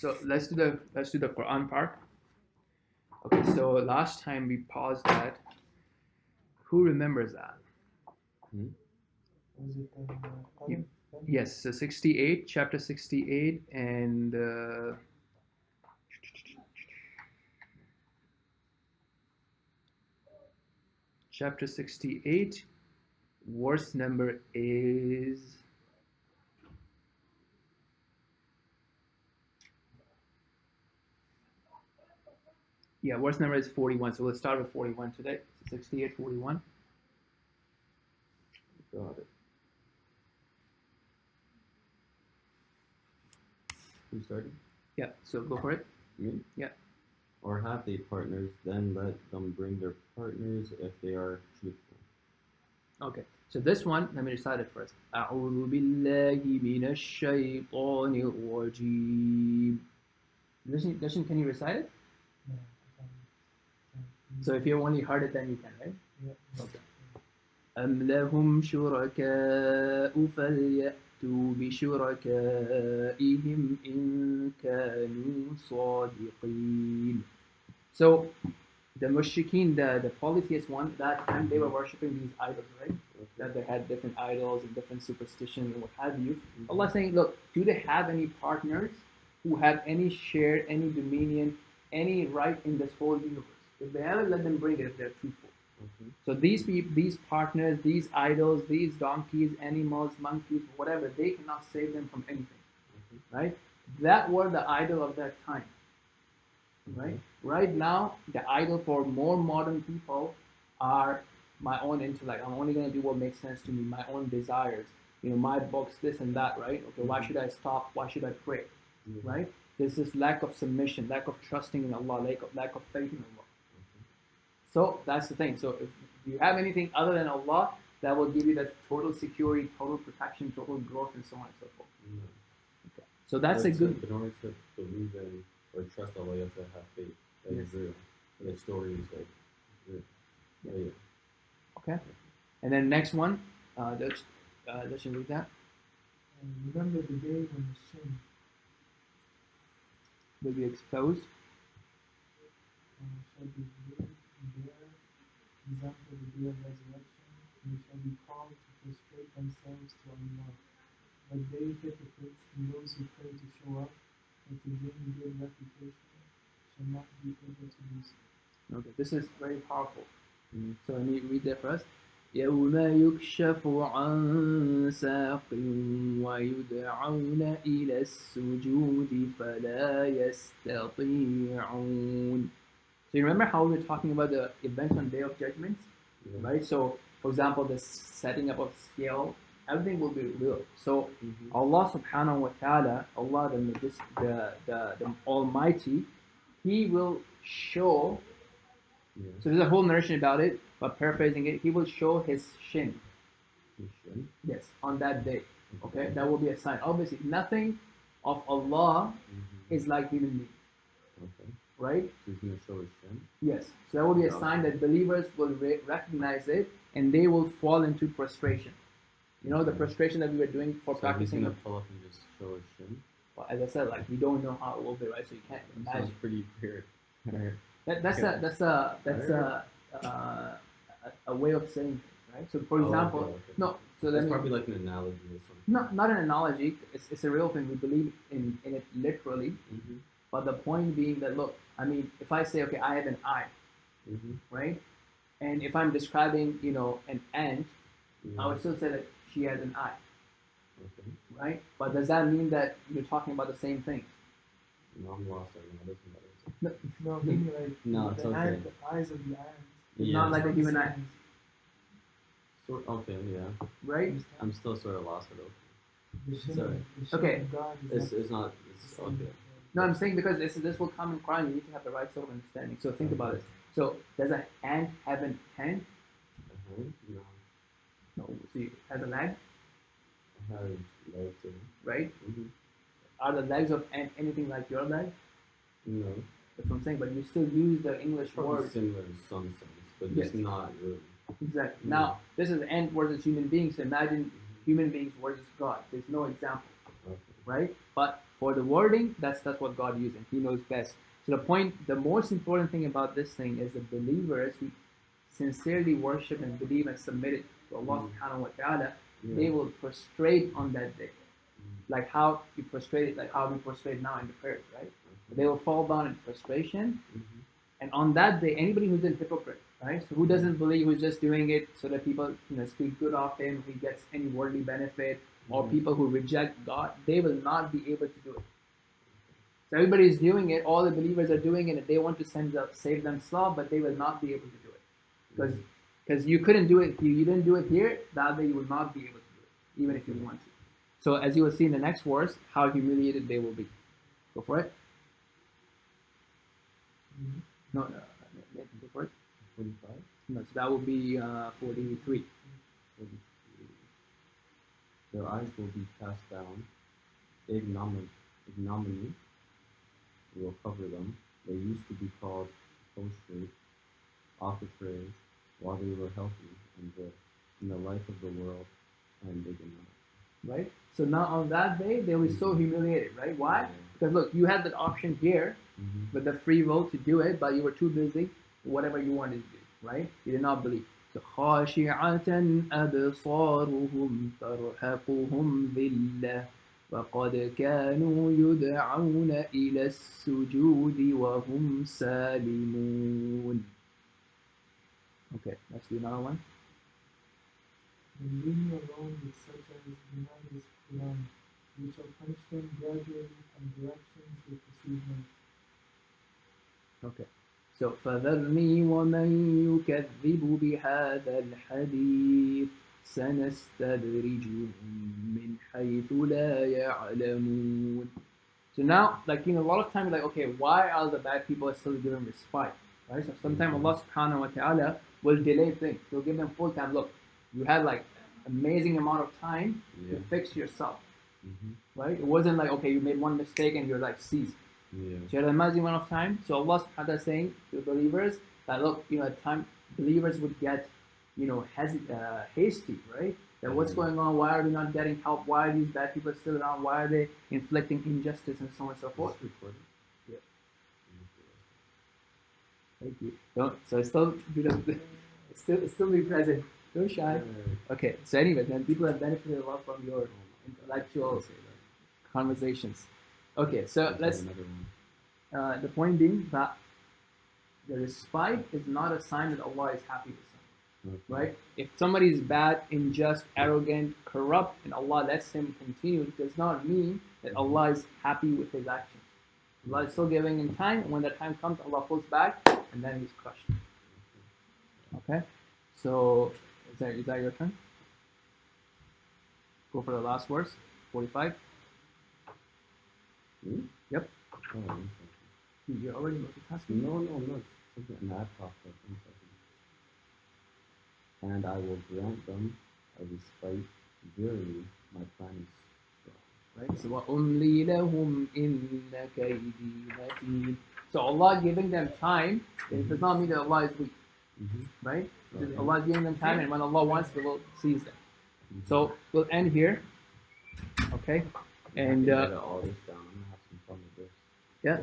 So let's do the Quran part. Okay, so last time we paused that. Who remembers that? Was it You- Yes, so 68, chapter 68, and chapter 68, verse number is. Yeah, verse number is 41. So let's start with 41 today. 68, 41. Got it. Who started? Yeah, so go for it. Me? Yeah. Or have they partners, then let them bring their partners if they are truthful. Okay, so this one, let me recite it first. أعوذ بالله من الشيطان الرجيم. Listen, can you recite it? No. So if you only heard it, then you can, right? Yeah. Okay. أم لهم شركاء فليأتوا بشركائهم إن كانوا صادقين. So the mushrikeen, the polytheist one, that time they were worshipping these idols, right? Okay. That they had different idols and different superstitions and what have you. Allah saying, look, do they have any partners who have any share, any dominion, any right in this whole universe? If they have it, let them bring it if they're truthful. Okay. So these people, these partners, these idols, these donkeys, animals, monkeys, whatever, they cannot save them from anything, right? That were the idol of that time, right? Right now, the idol for more modern people are my own intellect. I'm only going to do what makes sense to me, my own desires, my books, this and that, right? Okay, why should I stop? Why should I pray, right? There's this lack of submission, lack of trusting in Allah, lack of faith in Allah. So that's the thing. So if you have anything other than Allah, that will give you that total security, total protection, total growth, and so on and so forth. Okay. So that's a good. In order to believe in or trust Allah, you have to have faith. That is real. The story is like real. Yeah. Okay. And then next one, let's read that. Remember the day when the sin Will be exposed. shall be revealed there, example the day of resurrection, and they shall be called to prostrate themselves to Allah. But they hypocrites and those who pray to show up or to gain good reputation shall not be able to do so. Okay, this is very powerful. So let me read that first. يوم يكشف عن ساق ويدعون إلى السجود فلا يستطيعون. So you remember how we were talking about the events on Day of Judgment, right? So, for example, the setting up of scale, everything will be real. So, Allah Subhanahu wa Taala, Allah the Almighty, He will show. So there's a whole narration about it, but paraphrasing it, He will show His shin. Yes, on that day. Okay, that will be a sign. Obviously, nothing of Allah is like human being. Okay. Right? So he's going to show his shin? Yes. So that will be a sign that believers will recognize it and they will fall into prostration. You know, the prostration that we were doing for practicing. He's going to pull up and just show his shin? Well, as I said, like, we don't know how it will be, right? So you can't imagine. Sounds pretty weird. That's a way of saying things, right? So, for example, no. So that's probably like an analogy or something. No, not an analogy. It's a real thing. We believe in it literally. But the point being that, look, I mean, if I say, okay, I have an eye, right? And if I'm describing, an ant, I would still say that she has an eye, right? But does that mean that you're talking about the same thing? No, I'm lost right now. No, meaning like the eyes of the ant. It's not like a human eye. Okay, yeah. Right? I'm still sort of lost though. Okay. It's not. It's okay. No, I'm saying because this will come in Quran. You need to have the right sort of understanding. So think about it. So does an ant have an hand? No. No. See, has a leg? It has legs. Right? Are the legs of ant anything like your leg? No. That's what I'm saying. But you still use the English word. Similar in some sense, but just not really. Exactly. Now, this is ant versus human beings. So imagine human beings versus God. There's no example. Okay. right? But for the wording, that's what God used, and He knows best. So the most important thing about this thing is the believers who sincerely worship and believe and submit it to Allah subhanahu wa ta'ala, they will prostrate on that day. Like how we prostrate now in the prayers, right? They will fall down in frustration, and on that day, anybody who's a hypocrite, right? So who doesn't believe, who's just doing it so that people, speak good of him, he gets any worldly benefit, or people who reject God, they will not be able to do it. So everybody is doing it, all the believers are doing it, and they want to save themselves, but they will not be able to do it. Because you couldn't do it, you didn't do it here, that day you will not be able to do it, even if you want to. So as you will see in the next verse, how humiliated they will be. Go for it. No, go for it. 45? No, so that would be 43. Their eyes will be cast down. Ignominy will cover them. They used to be called prostrate, off the trays, while they were healthy and good in the life of the world, and they did not. Right? So now on that day, they'll be so humiliated, right? Why? Because look, you had that option here with the free will to do it, but you were too busy, whatever you wanted to do, right? You did not believe. So خاشعة أبصارهم ترهقهم ذلة وقد كانوا يدعون إلى السجود وهم سالمون. Okay, let's do another one. Then leave me alone with such as deny this Qur'an. We shall punish them gradually on directions they perceive not. Okay. So فذرني ومن يكذب بهذا الحديث سنستدرجهم من حيث لا يعلمون. So now, a lot of times, okay, why are the bad people still given respite? Right? So sometimes Allah subhanahu wa ta'ala will delay things. He'll give them full time. Look, you had amazing amount of time to fix yourself. Right? It wasn't okay, you made one mistake and you're seized. Yeah. So you had an amazing amount of time. So Allah subhanahu wa ta'ala is saying to the believers that look, at time believers would get, hasty, right? That what's going on? Why are we not getting help? Why are these bad people still around? Why are they inflicting injustice and so on and so forth? Yeah. Thank you. So still be present. Don't shy. Okay. So anyway, then people have benefited a lot from your intellectual conversations. Okay. So let's. The point being that the respite is not a sign that Allah is happy with someone, right? If somebody is bad, unjust, arrogant, corrupt, and Allah lets him continue, it does not mean that Allah is happy with his actions. Allah is still giving him time, and when that time comes, Allah pulls back, and then he's crushed. Okay? So, is that your turn? Go for the last verse, 45. Yep. Oh, You're already multitasking. No. Something an ad popped up. And I will grant them a respite. Verily, my plan is strong. Right? So وَأُمْلِي لَهُمْ إِنَّ كَيْدِي مَتِينٌ. So Allah giving them time, it does not mean that Allah is weak. Right? Because Allah is giving them time, and when Allah wants, He will seize them. So we'll end here. Okay? And all this down. I'm gonna have some fun with this. Yeah.